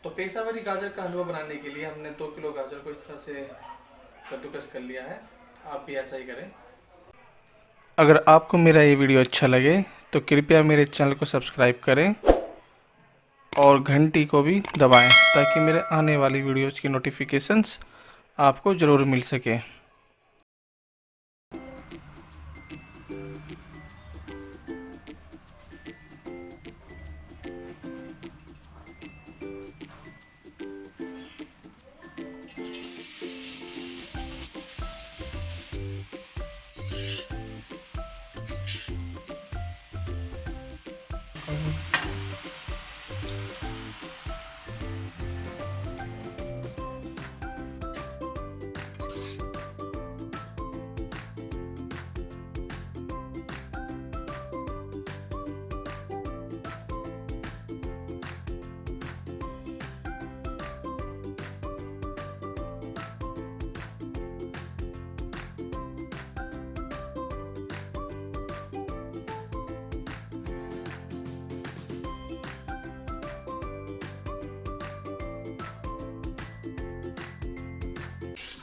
तो पेशावरी गाजर का हलवा बनाने के लिए हमने 2 किलो गाजर को इस तरह से कद्दूकस कर लिया है। आप भी ऐसा ही करें। अगर आपको मेरा ये वीडियो अच्छा लगे तो कृपया मेरे चैनल को सब्सक्राइब करें और घंटी को भी दबाएं ताकि मेरे आने वाली वीडियोज़ की नोटिफिकेशंस आपको ज़रूर मिल सके।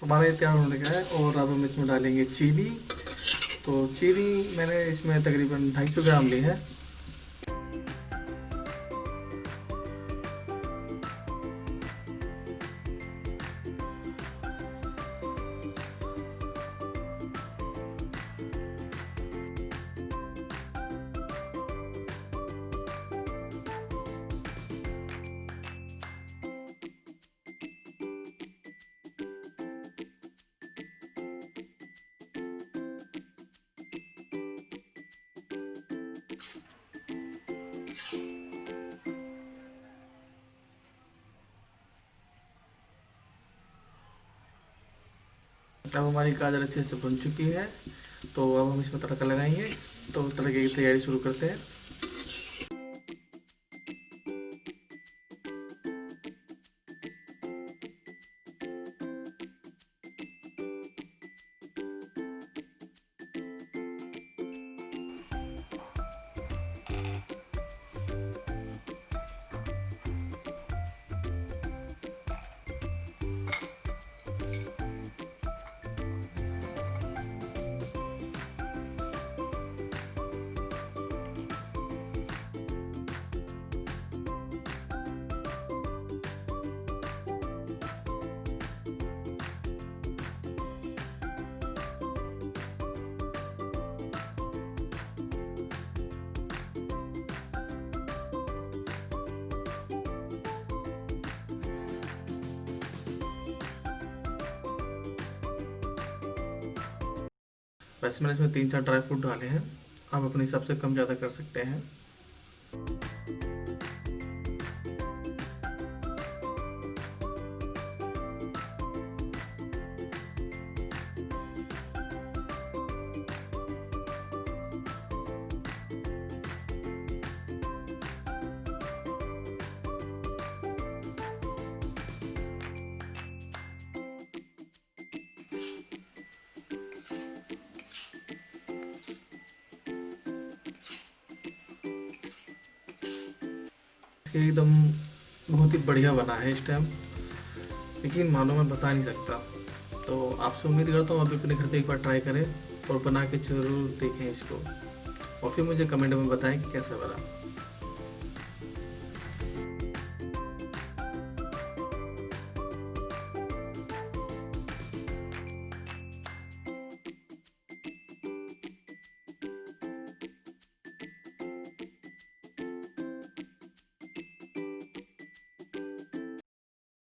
हमारा ये तैयार होने का है और अब हम इसमें डालेंगे चीनी। तो चीनी मैंने इसमें तकरीबन 250 ग्राम ली है। अब हमारी गाजर अच्छे से बन चुकी है, तो अब हम इसमें तड़का लगाएंगे। तो तड़के की तैयारी शुरू करते हैं। वैसे मैंने इसमें 3-4 ड्राई फ्रूट डाले हैं। आप अपने हिसाब से कम ज़्यादा कर सकते हैं। एकदम बहुत ही बढ़िया बना है इस टाइम, लेकिन मानो मैं बता नहीं सकता। तो आपसे उम्मीद करता हूँ आप भी अपने घर पे एक बार ट्राई करें और बना के ज़रूर देखें इसको, और फिर मुझे कमेंट में बताएं कि कैसा बना।